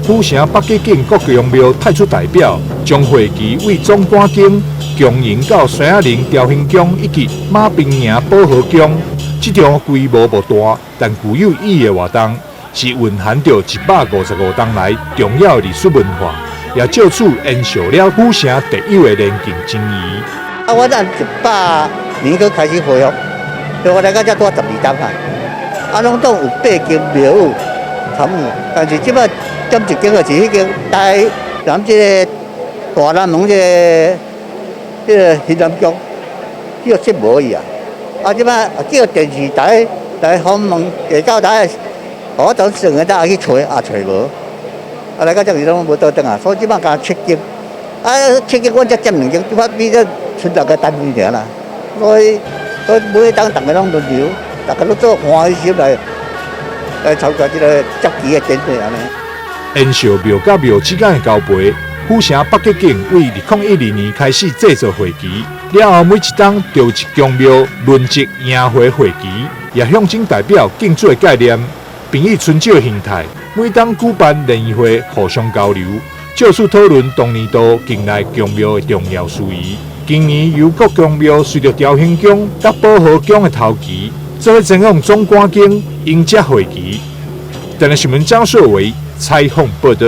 府城北极境国宫庙派出代表，将会旗为总管径供应到山仔林雕兴宫以及马兵营保和宫。这场规模不大，但具有意义的活动，是蕴含着155年来重要历史文化，也就此延续了府城特有的年境情谊。我咱100年去开始恢复，所以我来到这多12年啊，拢总有8间庙宇参与，但是即摆减一间就是迄间台咱这个大南门这个新南宫，叫节无伊啊。啊，即摆叫电视台来访问地教台，我当时个早去找无，啊来到这里拢无倒转啊，所以即摆加7间，啊7间我才占2间，即摆比这剩6个单位尔啦，所以每当大家拢轮流，大家都做欢喜心来参加这个节期的典礼安尼。延续庙甲庙之间的交陪，府城北极境为2012年开始制作会旗，了后每一档就一宫庙轮值迎回会旗，也象征代表敬做概念，并以春酒形态，每当举办联谊会互相交流，就此讨论当年度境内宫庙的重要事宜。今年由各宫庙随着雕兴宫甲保和宫的头旗，做伙前往总管径迎接会旗。台南新闻张硕维采访报道。